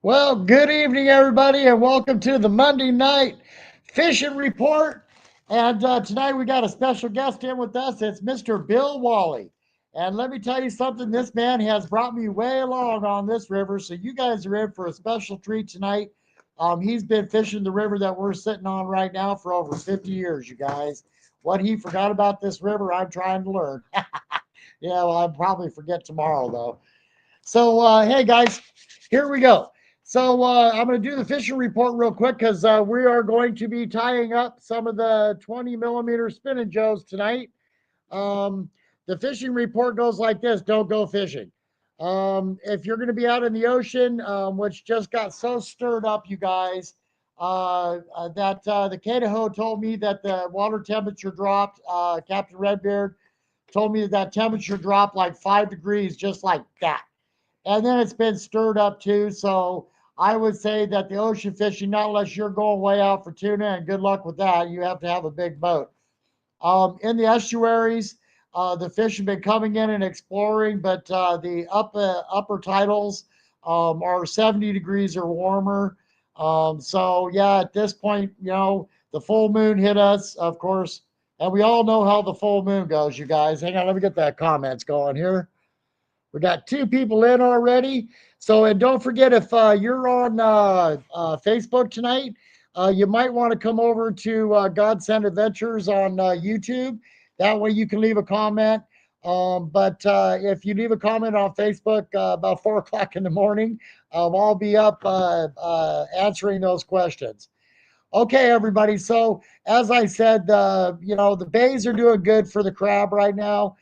Well, good evening, everybody, and welcome to the Monday night fishing report. And tonight we got a special guest in with us. It's Mr. Bill Wally. And let me tell you something, this man has brought me way along on this river. So you guys are in for a special treat tonight. He's been fishing the river that we're sitting on right now for over 50 years, you guys. What he forgot about this river, I'm trying to learn. Yeah, well, I'll probably forget tomorrow, though. So, hey guys, here we go. So, I'm going to do the fishing report real quick because we are going to be tying up some of the 20 millimeter spinning joes tonight. Um, the fishing report goes like this: don't go fishing. If you're going to be out in the ocean, which just got so stirred up, you guys, that the Catahoe told me that the water temperature dropped. Captain Redbeard told me that temperature dropped like 5 degrees just like that, and then it's been stirred up too. So I would say that the ocean fishing, not unless you're going way out for tuna, and good luck with that, you have to have a big boat. In the estuaries, the fish have been coming in and exploring, but the upper titles are 70 degrees or warmer. So yeah, at this point, the full moon hit us, of course, and we all know how the full moon goes. You guys, hang on, let me get that comments going here. We got two people in already. So, and don't forget, if you're on Facebook tonight, you might want to come over to Godsend Adventures on YouTube. That way you can leave a comment. But if you leave a comment on Facebook about 4 o'clock in the morning, I'll be up answering those questions. Okay, everybody. So as I said, the bays are doing good for the crab right now.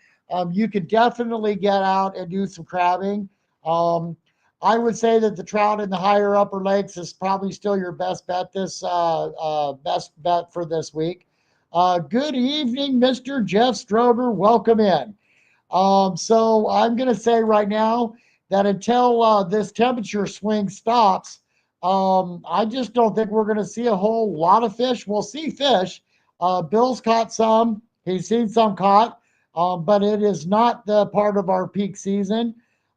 You could definitely get out and do some crabbing. Um, I would say that the trout in the higher upper lakes is probably still your best bet for this week. Good evening, Mr. Jeff Strober. Welcome in. So I'm going to say right now that until this temperature swing stops, I just don't think we're going to see a whole lot of fish. We'll see fish. Bill's caught some. He's seen some caught, but it is not the part of our peak season.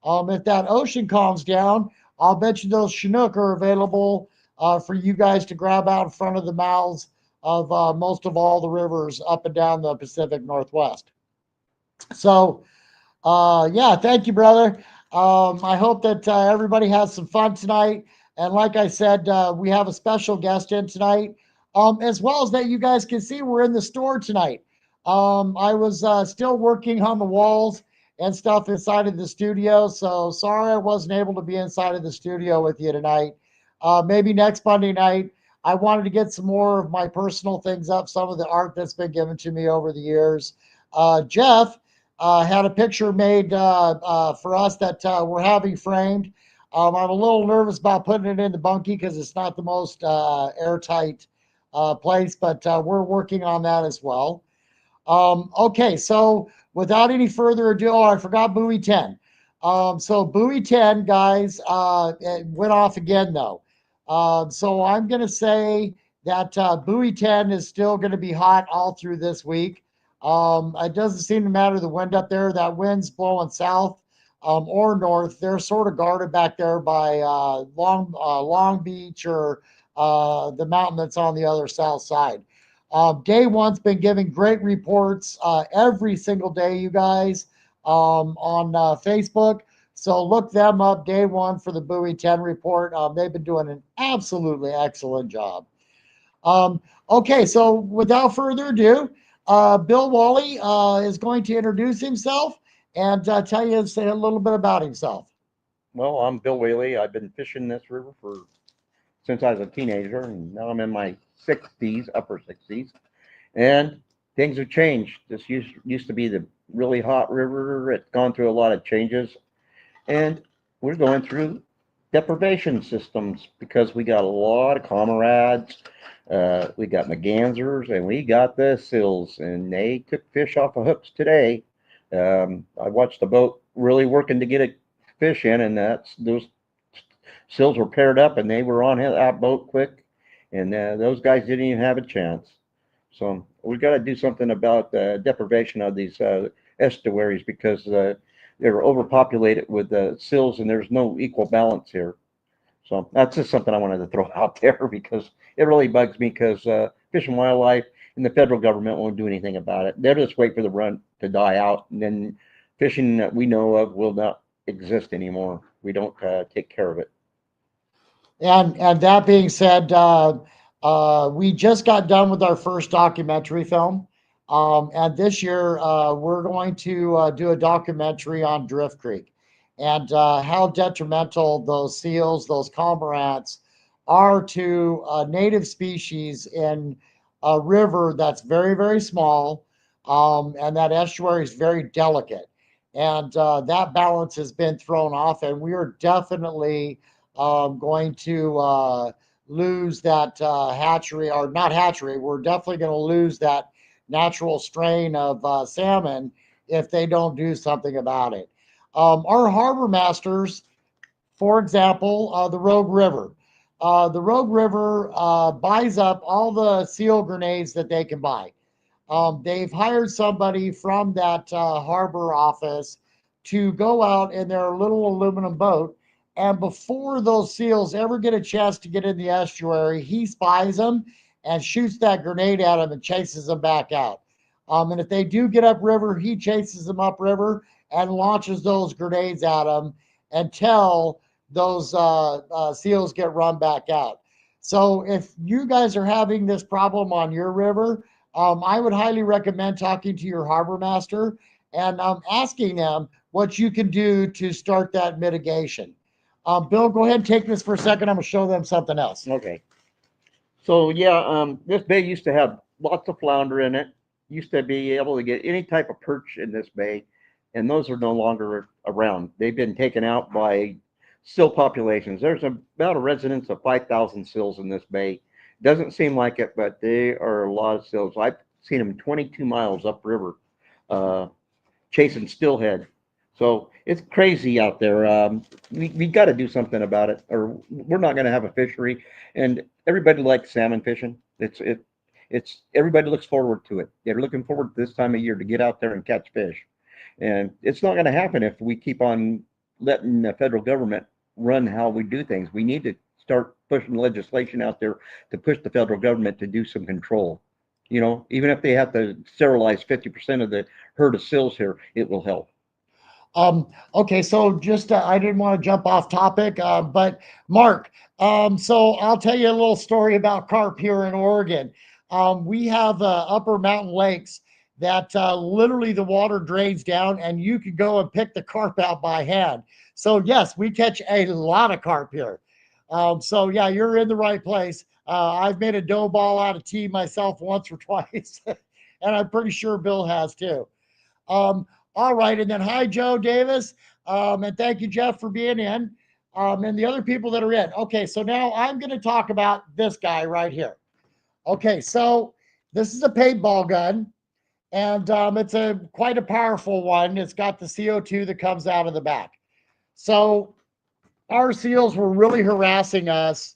If that ocean calms down, I'll bet you those Chinook are available for you guys to grab out in front of the mouths of most of all the rivers up and down the Pacific Northwest. So, yeah, thank you, brother. I hope that everybody has some fun tonight. And like I said, we have a special guest in tonight, as well as that you guys can see we're in the store tonight. I was still working on the walls and stuff inside of the studio, so sorry I wasn't able to be inside of the studio with you tonight. Maybe next Monday night. I wanted to get some more of my personal things up, some of the art that's been given to me over the years. Jeff had a picture made for us that we're having framed. I'm a little nervous about putting it in the bunkie because it's not the most airtight place, but we're working on that as well. Okay, so without any further ado, oh, I forgot buoy 10. So buoy 10, guys, it went off again though. So I'm going to say that buoy 10 is still going to be hot all through this week. It doesn't seem to matter the wind up there. That wind's blowing south or north. They're sort of guarded back there by Long Beach or the mountain that's on the other south side. Day one's been giving great reports every single day, you guys, on Facebook. So look them up, Day One, for the Buoy 10 report. They've been doing an absolutely excellent job. Okay, so without further ado, Bill Wally is going to introduce himself and tell you say a little bit about himself. Well, I'm Bill Whaley. I've been fishing this river for since I was a teenager, and now I'm in my 60s, upper 60s, and things have changed. This used to be the really hot river. It's gone through a lot of changes, and we're going through deprivation systems because we got a lot of comrades. We got McGansers and we got the sills, and they took fish off the hooks today. I watched the boat really working to get a fish in, and those sills were paired up and they were on that boat quick, and those guys didn't even have a chance. So we've got to do something about the deprivation of these estuaries because they're overpopulated with sills and there's no equal balance here. So that's just something I wanted to throw out there because it really bugs me because Fish and Wildlife and the federal government won't do anything about it. They'll just wait for the run to die out, and then fishing that we know of will not exist anymore. We don't take care of it. And that being said, we just got done with our first documentary film. And this year, we're going to do a documentary on Drift Creek and how detrimental those seals, those cormorants, are to a native species in a river that's very, very small, and that estuary is very delicate. And that balance has been thrown off, and we are definitely going to lose that hatchery, or not hatchery. We're definitely going to lose that natural strain of salmon if they don't do something about it. Our harbor masters, for example, the Rogue River. The Rogue River buys up all the seal grenades that they can buy. They've hired somebody from that harbor office to go out in their little aluminum boat. And before those seals ever get a chance to get in the estuary, he spies them and shoots that grenade at them and chases them back out. And if they do get upriver, he chases them upriver and launches those grenades at them until those seals get run back out. So if you guys are having this problem on your river, I would highly recommend talking to your harbor master and asking them what you can do to start that mitigation. Bill, go ahead and take this for a second. I'm going to show them something else. Okay. So yeah, this bay used to have lots of flounder in it. Used to be able to get any type of perch in this bay, and those are no longer around. They've been taken out by seal populations. There's about a residence of 5,000 seals in this bay. Doesn't seem like it, but they are a lot of seals. I've seen them 22 miles upriver, chasing steelhead. So it's crazy out there. We got to do something about it, or we're not going to have a fishery. And everybody likes salmon fishing. It's everybody looks forward to it. They're looking forward to this time of year to get out there and catch fish. And it's not going to happen if we keep on letting the federal government run how we do things. We need to start pushing legislation out there to push the federal government to do some control. You know, even if they have to sterilize 50% of the herd of seals here, it will help. Okay, so just I didn't want to jump off topic, but Mark, so I'll tell you a little story about carp here in Oregon. We have upper mountain lakes that literally the water drains down and you could go and pick the carp out by hand. So yes, we catch a lot of carp here. So yeah, you're in the right place. I've made a dough ball out of tea myself once or twice, and I'm pretty sure Bill has too. All right, and then hi, Joe Davis, and thank you, Jeff, for being in, and the other people that are in. Okay, so now I'm going to talk about this guy right here. Okay, so this is a paintball gun, and it's quite a powerful one. It's got the CO2 that comes out of the back. So our seals were really harassing us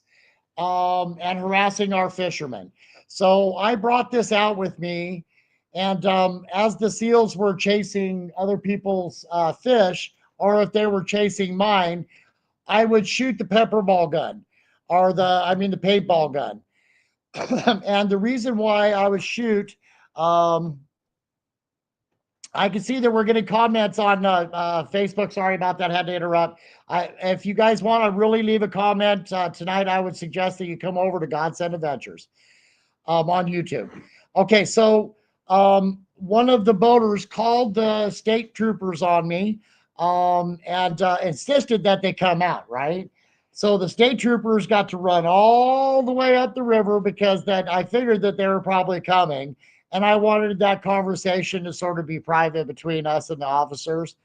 and harassing our fishermen. So I brought this out with me. And as the seals were chasing other people's fish, or if they were chasing mine, I would shoot the pepper ball gun, or the paintball gun. And the reason why I would shoot, I can see that we're getting comments on Facebook. Sorry about that. I had to interrupt. If you guys want to really leave a comment tonight, I would suggest that you come over to Godsend Adventures on YouTube. Okay, so one of the boaters called the state troopers on me and insisted that they come out, right? So the state troopers got to run all the way up the river because that I figured that they were probably coming. And I wanted that conversation to sort of be private between us and the officers.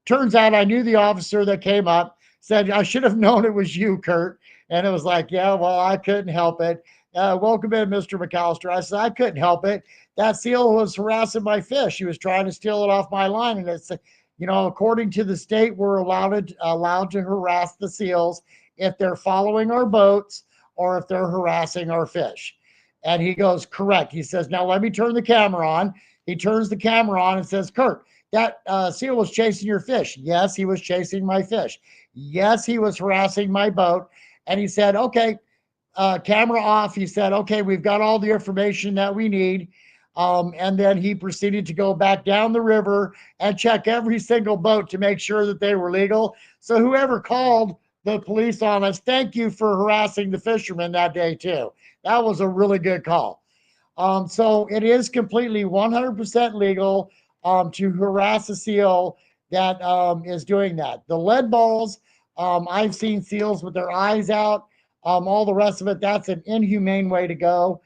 Turns out I knew the officer that came up, said, I should have known it was you, Kurt. And it was like, yeah, well, I couldn't help it. Welcome in, Mr. McAllister. I said, I couldn't help it. That seal was harassing my fish. He was trying to steal it off my line. And it's, according to the state, we're allowed to harass the seals if they're following our boats or if they're harassing our fish. And he goes, correct. He says, now let me turn the camera on. He turns the camera on and says, Kurt, that seal was chasing your fish. Yes, he was chasing my fish. Yes, he was harassing my boat. and he said, okay, camera off. He said, okay, we've got all the information that we need. And then he proceeded to go back down the river and check every single boat to make sure that they were legal. So whoever called the police on us, thank you for harassing the fishermen that day too. That was a really good call. So it is completely 100% legal to harass a seal that is doing that. The lead balls, I've seen seals with their eyes out, all the rest of it, that's an inhumane way to go.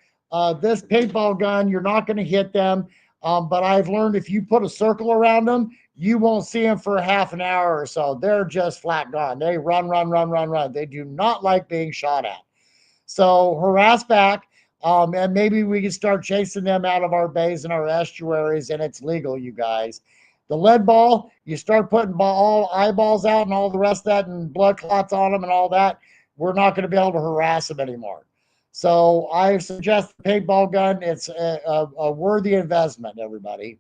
This paintball gun, you're not going to hit them, but I've learned if you put a circle around them, you won't see them for a half an hour or so. They're just flat gone. They run, run, run, run, run. They do not like being shot at. So harass back, and maybe we can start chasing them out of our bays and our estuaries, and it's legal, you guys. The lead ball, you start putting all eyeballs out and all the rest of that, and blood clots on them and all that. We're not going to be able to harass them anymore. So I suggest the paintball gun. It's a worthy investment, everybody.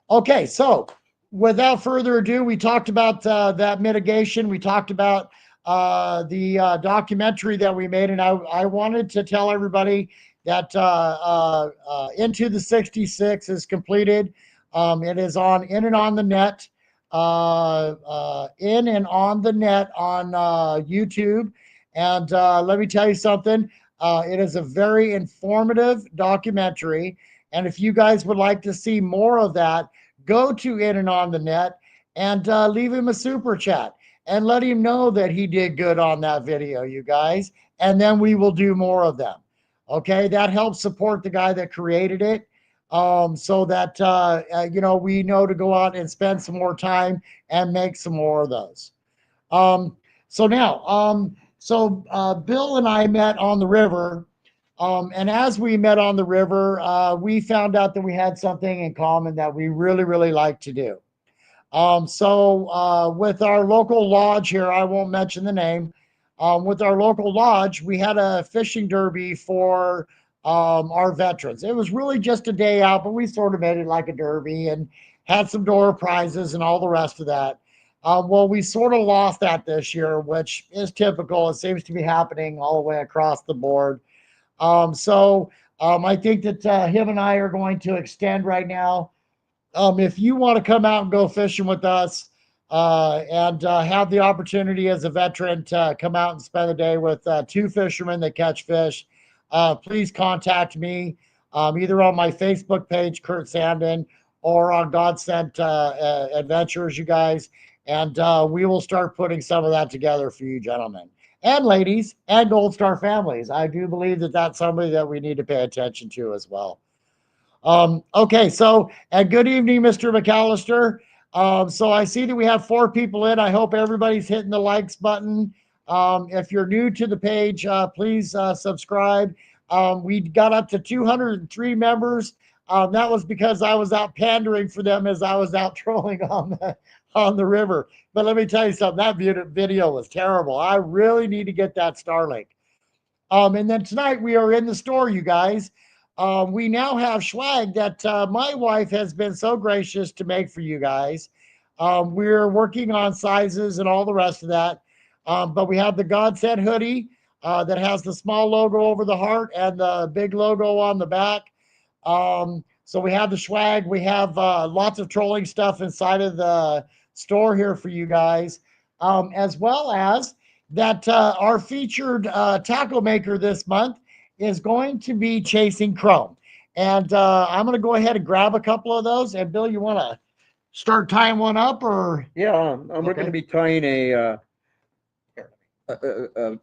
Okay, so without further ado, we talked about that mitigation. We talked about the documentary that we made, and I wanted to tell everybody that Into the 66 is completed. It is on In and On the Net, In and On the Net on YouTube. And let me tell you something. It is a very informative documentary. And if you guys would like to see more of that, go to In and On the Net and leave him a super chat and let him know that he did good on that video, you guys. And then we will do more of them. Okay, that helps support the guy that created it, so that we know to go out and spend some more time and make some more of those. So now, Bill and I met on the river. And as we met on the river, we found out that we had something in common that we really, really like to do. With our local lodge here, I won't mention the name. With our local lodge, we had a fishing derby for our veterans. It was really just a day out, but we sort of made it like a derby and had some door prizes and all the rest of that. Well, we sort of lost that this year, which is typical. It seems to be happening all the way across the board. I think that him and I are going to extend right now. If you want to come out and go fishing with us and have the opportunity as a veteran to come out and spend the day with two fishermen that catch fish, please contact me either on my Facebook page, Kurt Sandin, or on God Sent Adventures, you guys. And we will start putting some of that together for you gentlemen and ladies and Gold Star families. I do believe that that's somebody that we need to pay attention to as well. Okay, and good evening, Mr. McAllister. So I see that we have 4 people in. I hope everybody's hitting the likes button. If you're new to the page, please subscribe. We got up to 203 members. That was because I was out pandering for them as I was out trolling on the river. But let me tell you something, that video was terrible. I really need to get that Starlink. And then tonight we are in the store, you guys. We now have swag that my wife has been so gracious to make for you guys. We're working on sizes and all the rest of that. But we have the God Sent hoodie that has the small logo over the heart and the big logo on the back. So we have the swag. We have lots of trolling stuff inside of the store here for you guys, as well as that our featured tackle maker this month is going to be Chasing Chrome. And I'm going to go ahead and grab a couple of those. And Bill, you want to start tying one up or? Yeah, we're going to be tying a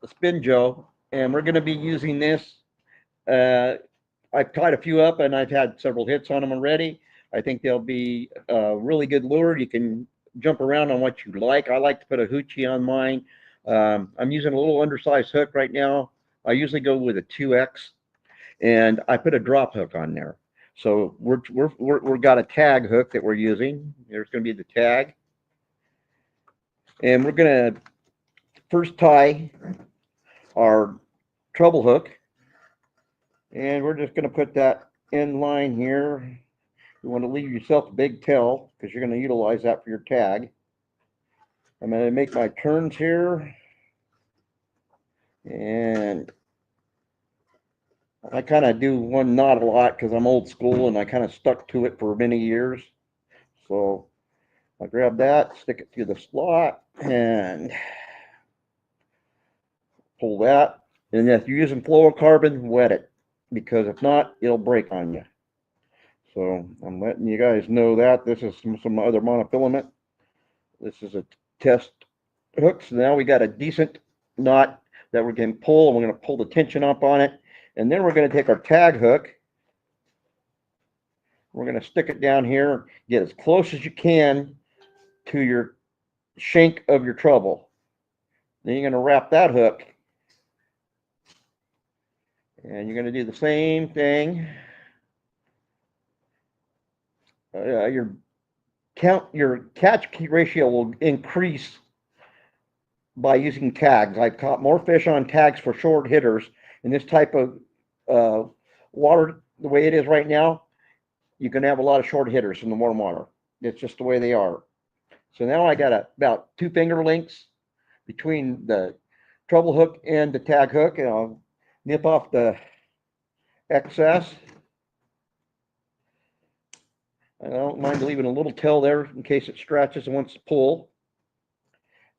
spin Joe, and we're going to be using this. I've tied a few up and I've had several hits on them already. I think they'll be a really good lure. You can jump around on what you like. I like to put a hoochie on mine. I'm using a little undersized hook right now. I usually go with a 2X, and I put a drop hook on there. So we've got a tag hook that we're using. There's going to be the tag, and we're going to first tie our treble hook, and we're just going to put that in line here. You want to leave yourself a big tail because you're going to utilize that for your tag. I'm going to make my turns here. And I kind of do one knot a lot because I'm old school and I kind of stuck to it for many years. So I grab that, stick it through the slot, and pull that. And if you're using fluorocarbon, wet it, because if not, it'll break on you. So I'm letting you guys know that. This is some other monofilament. This is a test hook. So now we got a decent knot that we're going to pull. We're going to pull the tension up on it. And then we're going to take our tag hook. We're going to stick it down here, get as close as you can to your shank of your treble. Then you're going to wrap that hook. And you're going to do the same thing. Your catch ratio will increase by using tags. I've caught more fish on tags for short hitters in this type of water. The way it is right now, you can have a lot of short hitters in the warm water. It's just the way they are. So now I got about 2 finger lengths between the treble hook and the tag hook, and I'll nip off the excess. I don't mind leaving a little tail there in case it stretches and wants to pull.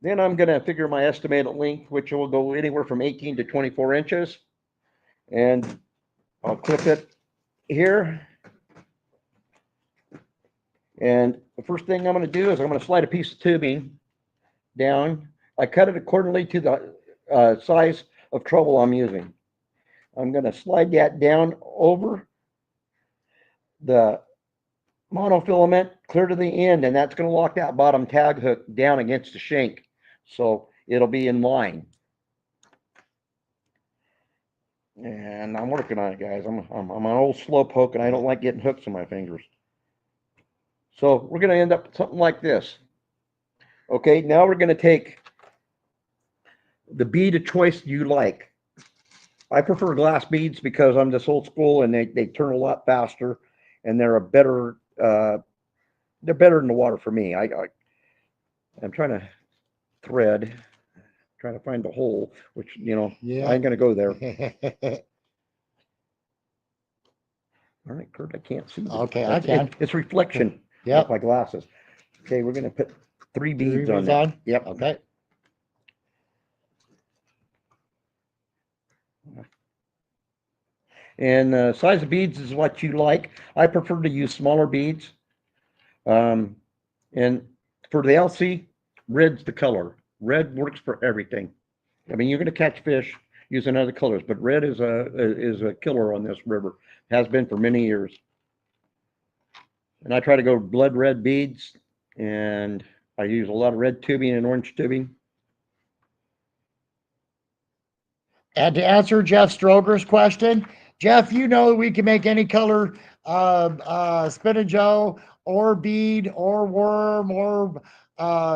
Then I'm going to figure my estimated length, which will go anywhere from 18 to 24 inches. And I'll clip it here. And the first thing I'm going to do is I'm going to slide a piece of tubing down. I cut it accordingly to the size of treble I'm using. I'm going to slide that down over the monofilament clear to the end, and that's going to lock that bottom tag hook down against the shank, so it'll be in line. And I'm working on it, guys. I'm an old slow poke, and I don't like getting hooks in my fingers. So we're going to end up with something like this. Okay, now we're going to take the bead of choice you like. I prefer glass beads because I'm just old school, and they turn a lot faster, and they're a better they're better in the water for me. I'm trying to thread, trying to find the hole, which, Yeah. I ain't gonna go there. All right, Kurt, I can't see. Okay, I can. It's reflection. Yep. Of my glasses. Okay, we're gonna put 3 beads on beads that. on? Yep. Okay. And size of beads is what you like. I prefer to use smaller beads. And for the LC, red's the color. Red works for everything. I mean, you're going to catch fish using other colors, but red is a killer on this river. Has been for many years. And I try to go blood red beads, and I use a lot of red tubing and orange tubing. And to answer Jeff Stroger's question, Jeff, you know that we can make any color spin and Joe or bead or worm or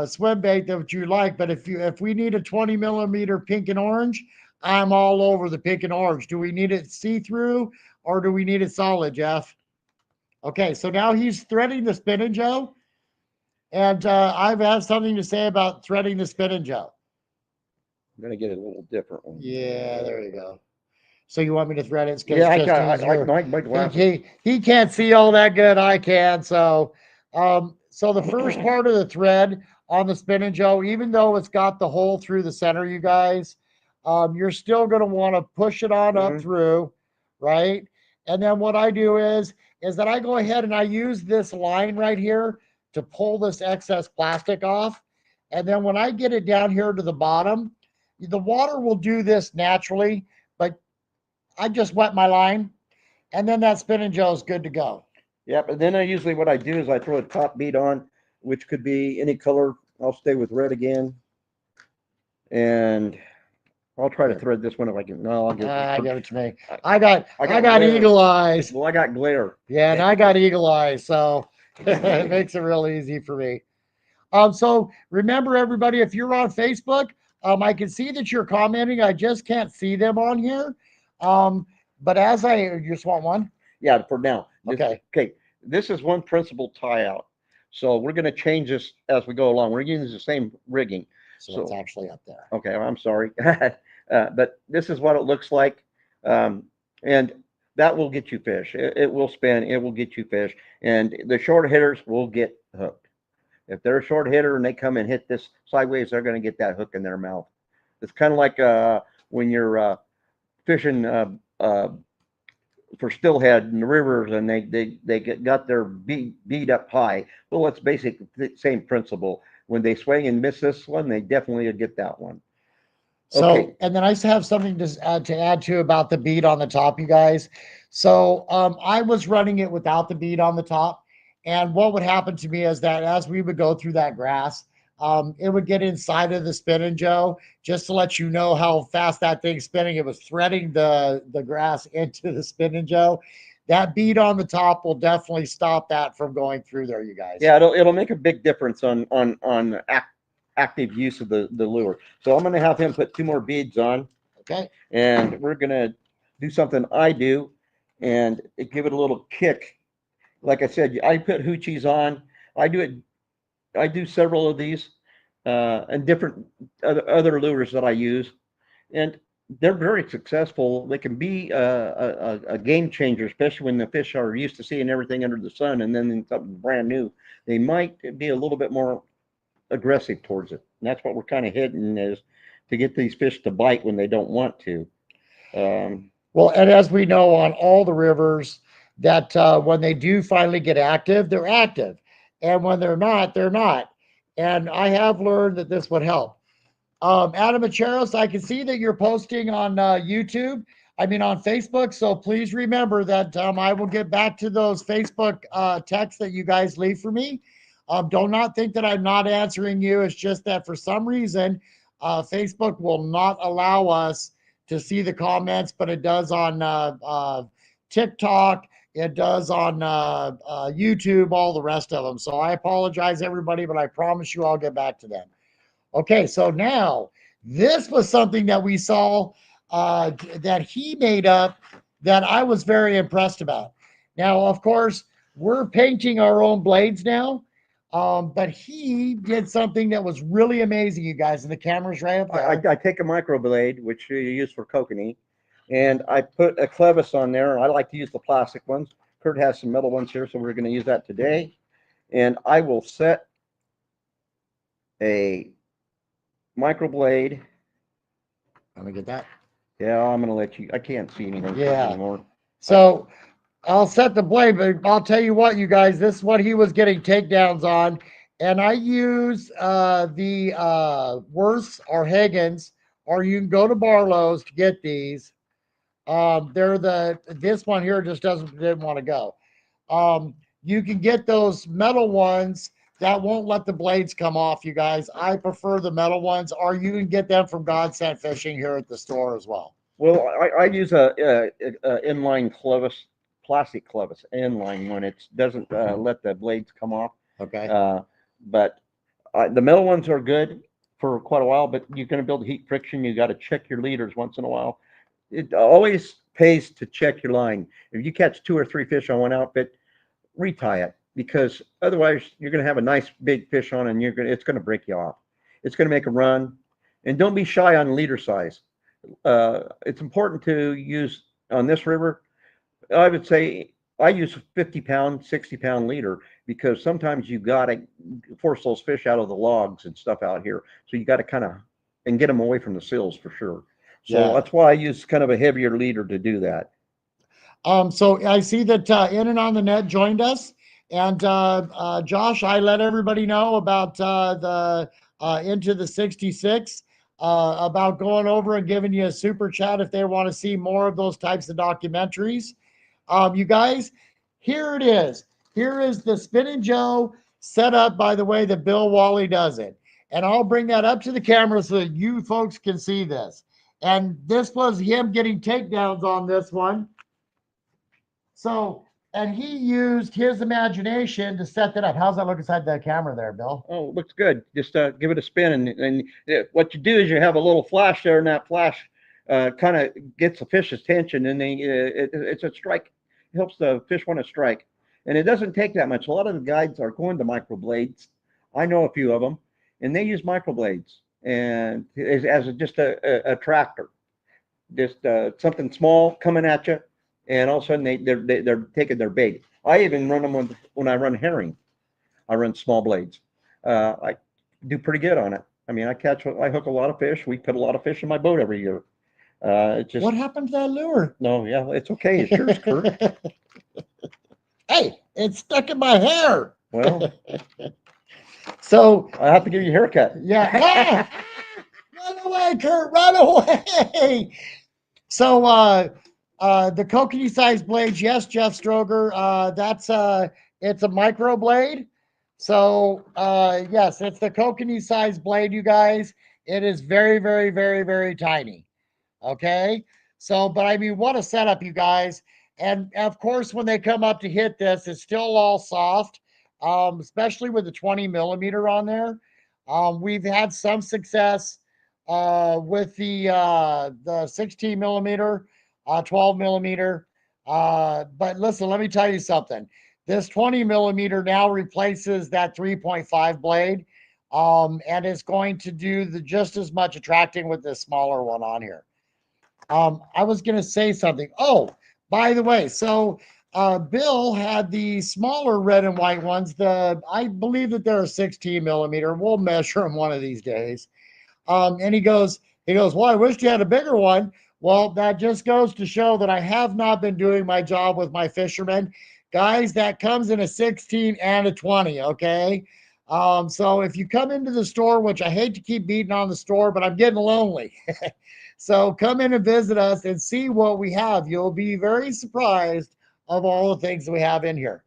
swim bait that you like. But if we need a 20 millimeter pink and orange, I'm all over the pink and orange. Do we need it see-through or do we need it solid, Jeff? Okay, so now he's threading the spin and Joe. And I've had something to say about threading the spin and Joe. I'm going to get a little different one. Yeah, there you go. So you want me to thread it? Yeah, I like my glasses. He can't see all that good. I can. So the first part of the thread on the spin and Joe, even though it's got the hole through the center, you guys, you're still going to want to push it on up through, right? And then what I do is that I go ahead and I use this line right here to pull this excess plastic off. And then when I get it down here to the bottom, the water will do this naturally, but I just wet my line, and then that spin and Joe is good to go. Yep, and then what I do is I throw a top bead on, which could be any color. I'll stay with red again, and I'll try to thread this one if I can. No, I'll give it to me. I got eagle eyes. Well, I got glare. Yeah, and I got eagle eyes, so it makes it real easy for me. So remember, everybody, if you're on Facebook, I can see that you're commenting. I just can't see them on here. But you just want one? Yeah, for now. Okay. This is one principal tie out. So we're going to change this as we go along. We're using the same rigging. So it's actually up there. Okay, I'm sorry. But this is what it looks like. And that will get you fish. It will spin. It will get you fish. And the short hitters will get hooked. If they're a short hitter and they come and hit this sideways, they're going to get that hook in their mouth. It's kind of like when you're fishing for stillhead in the rivers and got their beat up high. Well, it's basically the same principle. When they swing and miss this one, they definitely get that one. So, Okay. and then I have something to add to about the bead on the top, you guys. So, I was running it without the bead on the top, and what would happen to me is that as we would go through that grass, it would get inside of the spinning Joe. Just to let you know how fast that thing's spinning, it was threading the grass into the spinning Joe. That bead on the top will definitely stop that from going through there, you guys. Yeah, it'll make a big difference on active use of the lure. So I'm going to have him put 2 more beads on. Okay. And we're going to do something I do and give it a little kick. Like I said, I put hoochies on. I do several of these and different other lures that I use, and they're very successful. They can be a game changer, especially when the fish are used to seeing everything under the sun, and then in something brand new, they might be a little bit more aggressive towards it. And that's what we're kind of hitting, is to get these fish to bite when they don't want to. Well, and as we know on all the rivers, that when they do finally get active, they're active. And when they're not, they're not. And I have learned that this would help. Adam Acheros, I can see that you're posting on YouTube. I mean, on Facebook. So please remember that I will get back to those Facebook texts that you guys leave for me. Do not think that I'm not answering you. It's just that for some reason, Facebook will not allow us to see the comments, but it does on TikTok. It does on YouTube, all the rest of them. So I apologize, everybody, but I promise you I'll get back to them. Okay, so now this was something that we saw that he made up that I was very impressed about. Now, of course, we're painting our own blades now, but he did something that was really amazing, you guys, and the camera's right up there. I take a microblade, which you use for kokanee, and I put a clevis on there. I like to use the plastic ones. Kurt has some metal ones here, so we're going to use that today. And I will set a microblade. Let me get that. Yeah, I'm going to let you. I can't see anything anymore. So I'll set the blade, but I'll tell you what, you guys, this is what he was getting takedowns on. And I use the Worths or Higgins, or you can go to Barlow's to get these. This one here just didn't want to go. You can get those metal ones that won't let the blades come off, you guys. I prefer the metal ones, or you can get them from God Sent Fishing here at the store as well. Well, I use a inline clevis, plastic clevis inline one. It doesn't let the blades come off. Okay. But the metal ones are good for quite a while, but you're going to build heat friction. You got to check your leaders once in a while. It always pays to check your line. If you catch 2 or 3 fish on one outfit, retie it, because otherwise you're going to have a nice big fish on, and it's going to break you off. It's going to make a run. And don't be shy on leader size. It's important to use on this river. I would say I use 50-pound, 60-pound leader, because sometimes you got to force those fish out of the logs and stuff out here. So you got to kind of and get them away from the sills for sure. So that's why I use kind of a heavier leader to do that. So I see that In and On the Net joined us, and Josh, I let everybody know about the Into the 66, about going over and giving you a super chat if they want to see more of those types of documentaries. You guys, here it is. Here is the Spinning Joe set up by the way that Bill Wally does it. And I'll bring that up to the camera so that you folks can see this. And this was him getting takedowns on this one. So, and he used his imagination to set that up. How's that look inside the camera there, Bill? Oh, it looks good. Just give it a spin, and what you do is you have a little flash there, and that flash kind of gets the fish's attention, and it's a strike. It helps the fish want to strike, and it doesn't take that much. A lot of the guides are going to microblades. I know a few of them, and they use microblades, and just a tractor, just something small coming at you, and all of a sudden they're taking their bait. I even run them when I run herring. I run small blades. I do pretty good on it. I mean, I hook a lot of fish. We put a lot of fish in my boat every year. It's just What happened to that lure? no, yeah, it's okay. It's yours, Kurt. Hey, it's stuck in my hair. Well, So I have to give you a haircut. yeah. Run away, Kurt, run away. So the kokanee size blades, yes, Jeff Stroger. That's it's a micro blade. So yes, it's the kokanee size blade, you guys. It is very, very, very, very tiny. Okay. So, but I mean, what a setup, you guys. And of course, when they come up to hit this, it's still all soft, especially with the 20 millimeter on there. We've had some success with the 16 millimeter, 12 millimeter. But listen, let me tell you something. This 20 millimeter now replaces that 3.5 blade, and it's going to do just as much attracting with this smaller one on here. I was going to say something. Oh, by the way, so Bill had the smaller red and white ones. I believe that they're a 16 millimeter. We'll measure them one of these days. And he goes, well, I wish you had a bigger one. Well, that just goes to show that I have not been doing my job with my fishermen. Guys, that comes in a 16 and a 20, okay? So if you come into the store, which I hate to keep beating on the store, but I'm getting lonely. So come in and visit us and see what we have. You'll be very surprised of all the things that we have in here.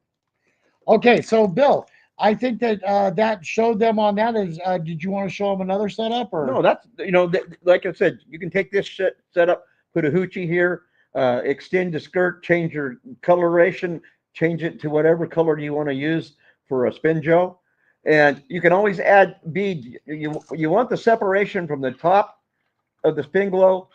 Okay, so Bill, I think that that showed them on that. Did you want to show them another setup or? No, that's like I said, you can take this setup, put a hoochie here, extend the skirt, change your coloration, change it to whatever color you want to use for a spin joe, and you can always add bead. You want the separation from the top of the spin glow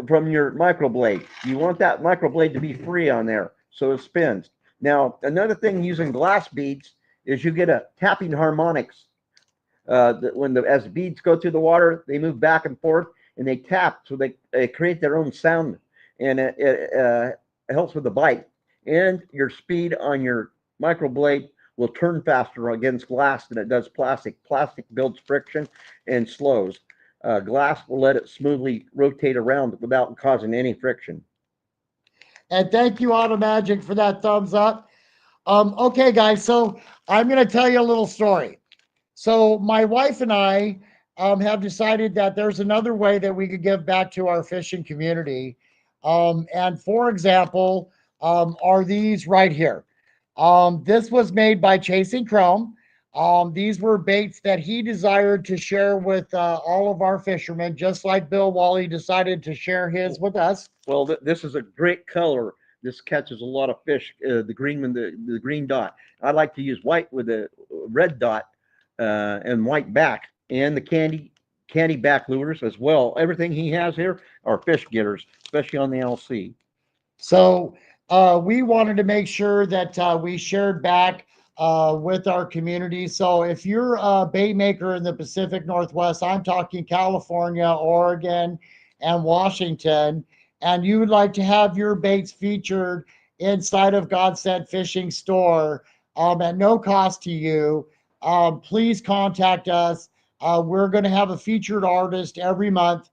from your microblade. You want that microblade to be free on there so it spins. Now, another thing using glass beads is you get a tapping harmonics. As the beads go through the water, they move back and forth and they tap, so they create their own sound, and it helps with the bite. And your speed on your microblade will turn faster against glass than it does plastic. Plastic builds friction and slows. Glass will let it smoothly rotate around without causing any friction. And thank you, Automagic, for that thumbs up. Okay, guys, so I'm going to tell you a little story. So my wife and I have decided that there's another way that we could give back to our fishing community. And for example, are these right here. This was made by Chasing Chrome. These were baits that he desired to share with all of our fishermen, just like Bill Wally decided to share his with us. Well, this is a great color. This catches a lot of fish. The green dot. I like to use white with a red dot and white back, and the candy back lures as well. Everything he has here are fish getters, especially on the LC. So we wanted to make sure that we shared back with our community. So if you're a bait maker in the Pacific Northwest, I'm talking California, Oregon, and Washington, and you would like to have your baits featured inside of God Sent Fishing Store at no cost to you, please contact us. We're going to have a featured artist every month.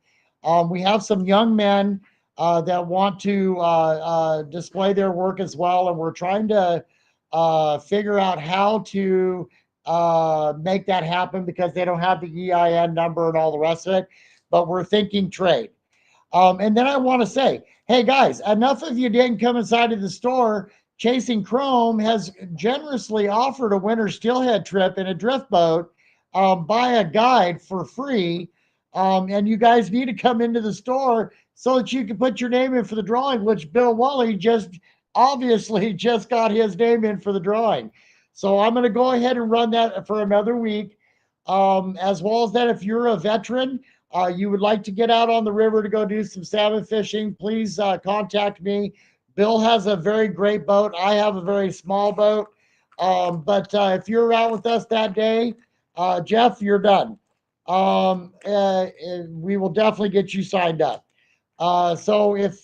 We have some young men that want to display their work as well, and we're trying to figure out how to make that happen because they don't have the EIN number and all the rest of it. But we're thinking trade. And then I want to say, hey guys, enough of you didn't come inside of the store. Chasing Chrome has generously offered a winter steelhead trip in a drift boat by a guide for free. And you guys need to come into the store so that you can put your name in for the drawing, which Bill Wally just obviously just got his name in for the drawing. So I'm going to go ahead and run that for another week. As well as that, if you're a veteran, you would like to get out on the river to go do some salmon fishing, please contact me. Bill has a very great boat. I have a very small boat. But if you're out with us that day, Jeff, you're done. we will definitely get you signed up. So if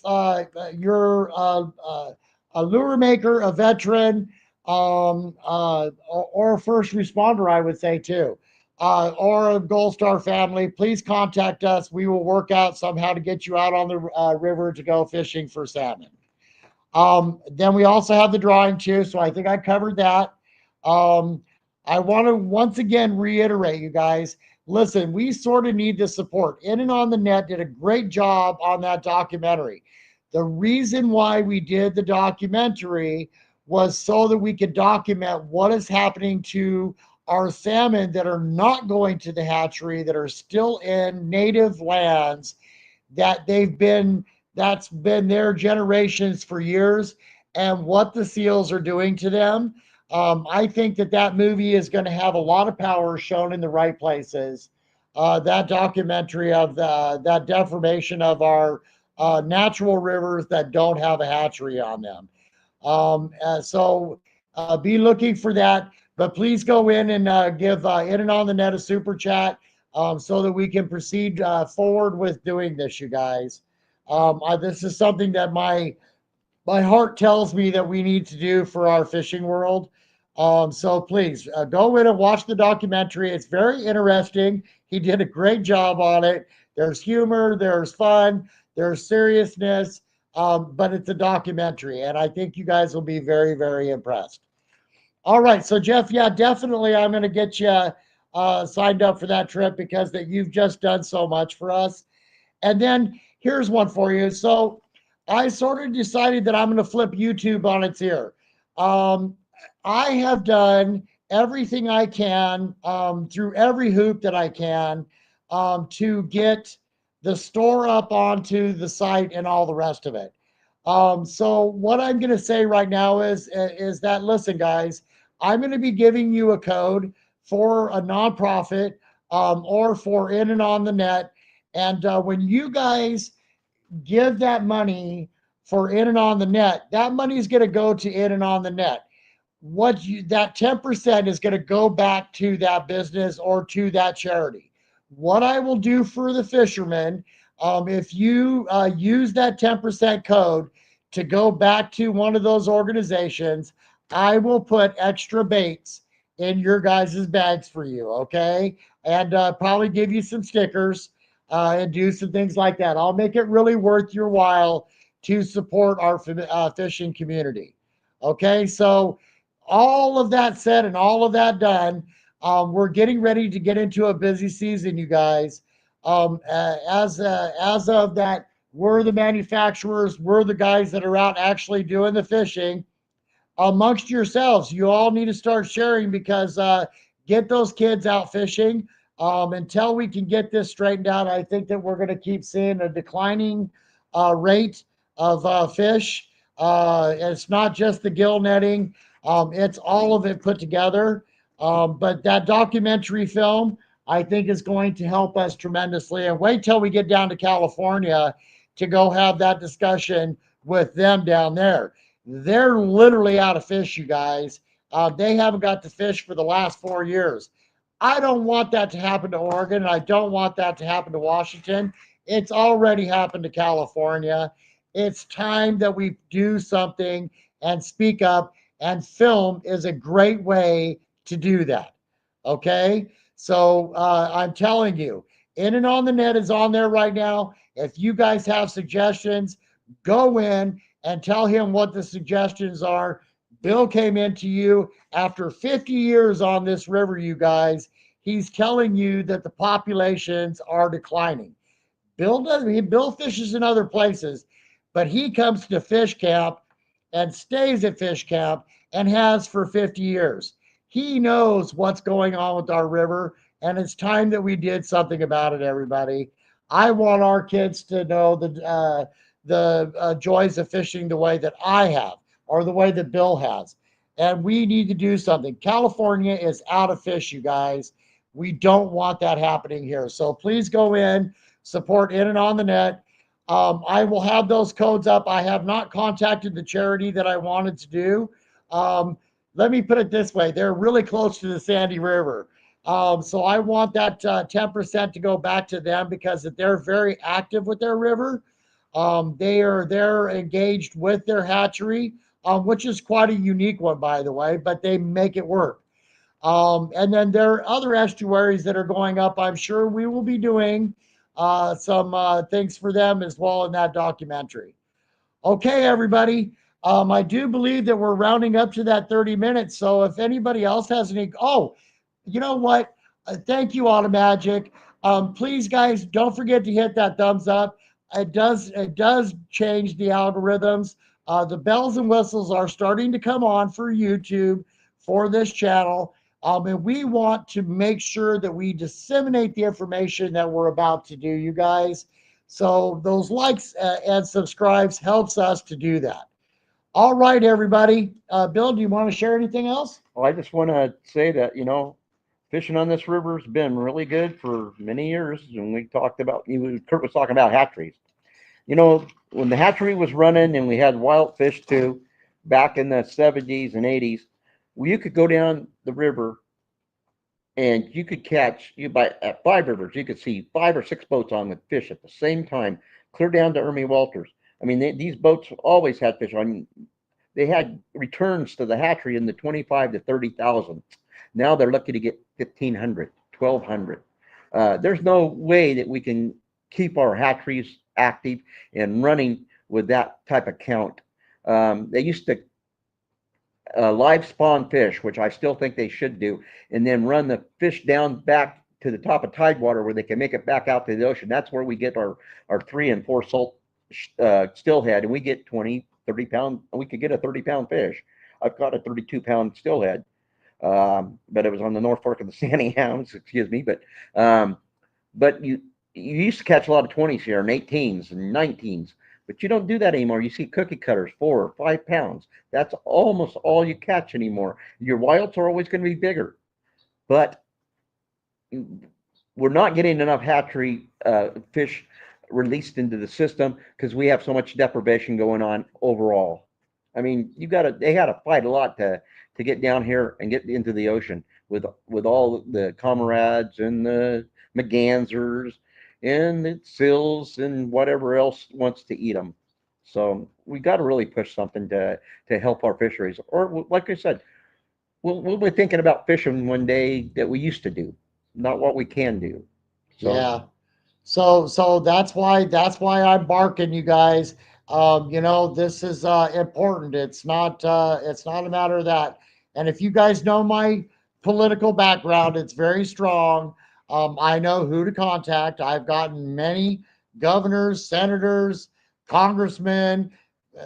you're a lure maker, a veteran, or a first responder, I would say too, or a Gold Star family, please contact us. We will work out somehow to get you out on the river to go fishing for salmon. Then we also have the drawing too. So I think I covered that. Um, I want to once again reiterate, you guys, listen, we sort of need the support. In and on the Net did a great job on that documentary. The reason why we did the documentary was so that we could document what is happening to our salmon that are not going to the hatchery, that are still in native lands that that's been their generations for years, and what the seals are doing to them. I think that that movie is going to have a lot of power shown in the right places. That documentary of that deformation of our natural rivers that don't have a hatchery on them. So be looking for that. But please go in and give In and On the Net a super chat so that we can proceed forward with doing this, you guys. This is something that my heart tells me that we need to do for our fishing world. So please go in and watch the documentary. It's very interesting. He did a great job on it. There's humor, there's fun, there's seriousness, but it's a documentary, and I think you guys will be very, very impressed. All right, so Jeff, yeah, definitely, I'm going to get you signed up for that trip because that you've just done so much for us. And then here's one for you. So I sort of decided that I'm going to flip YouTube on its ear. Um, I have done everything I can through every hoop that I can to get the store up onto the site and all the rest of it. So what I'm going to say right now is that listen, guys, I'm going to be giving you a code for a nonprofit or for In and On the Net, and when you guys give that money for In and On the Net, that money is going to go to In and On the Net. What you that 10% is going to go back to that business or to that charity. What I will do for the fishermen, if you use that 10% code to go back to one of those organizations, I will put extra baits in your guys' bags for you, okay? And probably give you some stickers and do some things like that. I'll make it really worth your while to support our fishing community. Okay, so all of that said and all of that done, we're getting ready to get into a busy season, you guys. As of that, we're the manufacturers, we're the guys that are out actually doing the fishing. Amongst yourselves, you all need to start sharing because get those kids out fishing. Until we can get this straightened out, I think that we're going to keep seeing a declining rate of fish. It's not just the gill netting, it's all of it put together. But that documentary film, I think, is going to help us tremendously. And wait till we get down to California to go have that discussion with them down there. They're literally out of fish, you guys. They haven't got to fish for the last 4 years. I don't want that to happen to Oregon, and I don't want that to happen to Washington. It's already happened to California. It's time that we do something and speak up, and film is a great way to do that. Okay? So I'm telling you, In and On the Net is on there right now. If you guys have suggestions, go in and tell him what the suggestions are. Bill came into you after 50 years on this river, you guys. He's telling you that the populations are declining. Bill fishes in other places, but he comes to fish camp and stays at fish camp and has for 50 years. He knows what's going on with our river, and it's time that we did something about it, everybody. I want our kids to know the joys of fishing the way that I have or the way that Bill has. And we need to do something. California is out of fish, you guys. We don't want that happening here. So please go in, support In and On the Net. I will have those codes up. I have not contacted the charity that I wanted to do. Let me put it this way, they're really close to the Sandy River. So I want that 10% to go back to them because they're very active with their river. They're engaged with their hatchery, which is quite a unique one, by the way, but they make it work. And then there are other estuaries that are going up. I'm sure we will be doing some things for them as well in that documentary. Okay, everybody. I do believe that we're rounding up to that 30 minutes. So if anybody else has any, you know what? Thank you, Automagic. Please, guys, don't forget to hit that thumbs up. It does change the algorithms. The bells and whistles are starting to come on for YouTube for this channel. And we want to make sure that we disseminate the information that we're about to do, you guys. So those likes and subscribes helps us to do that. All right, everybody. Bill, do you want to share anything else? Well, I just want to say that, fishing on this river has been really good for many years. And we talked about, Kurt was talking about hatcheries. When the hatchery was running and we had wild fish too, back in the 70s and 80s, you could go down the river and you could catch, at Five Rivers, you could see 5 or 6 boats on with fish at the same time, clear down to Ermy Walters. I mean, these boats always had fish on. They had returns to the hatchery in the 25 to 30,000. Now they're lucky to get 1,500, 1,200. There's no way that we can keep our hatcheries active and running with that type of count. They used to live spawn fish, which I still think they should do, and then run the fish down back to the top of tidewater where they can make it back out to the ocean. That's where we get our 3 and 4 salt stillhead, and we get 20, 30 pound. We could get a 30-pound fish. I've got a 32-pound stillhead, but it was on the North Fork of the Sandy Hounds. Excuse me, but you used to catch a lot of 20s here and 18s and 19s. But you don't do that anymore. You see cookie cutters, 4 or 5 pounds. That's almost all you catch anymore. Your wilds are always going to be bigger. But we're not getting enough hatchery fish released into the system because we have so much deprivation going on overall. I mean, they got to fight a lot to get down here and get into the ocean with all the comrades and the mergansers and the sills and whatever else wants to eat them. So we got to really push something to help our fisheries. Or like I said, we'll be thinking about fishing one day that we used to do, not what we can do. So, Yeah. So that's why I'm barking, you guys. This is important. It's not a matter of that. And if you guys know my political background, it's very strong. I know who to contact. I've gotten many governors, senators, congressmen,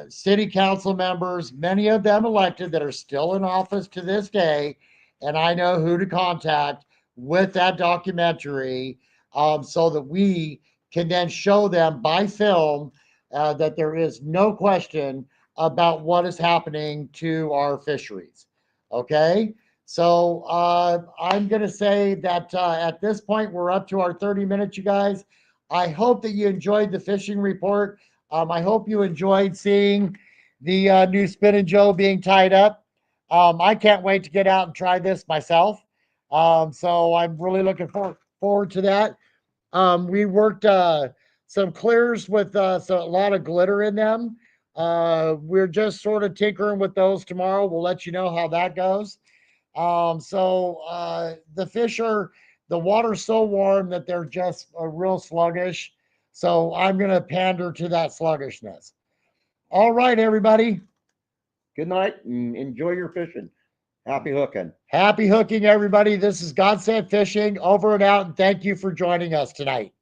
city council members, many of them elected that are still in office to this day, and I know who to contact with that documentary, so that we can then show them by film that there is no question about what is happening to our fisheries. Okay. So I'm going to say that at this point, we're up to our 30 minutes, you guys. I hope that you enjoyed the fishing report. I hope you enjoyed seeing the new Spin Joe being tied up. I can't wait to get out and try this myself. So I'm really looking forward to that. We worked some clears with a lot of glitter in them. We're just sort of tinkering with those tomorrow. We'll let you know how that goes. The water's so warm that they're just real sluggish. So I'm going to pander to that sluggishness. All right, everybody. good night and enjoy your fishing. Happy hooking. Happy hooking, everybody. This is God Sent Fishing over and out. And thank you for joining us tonight.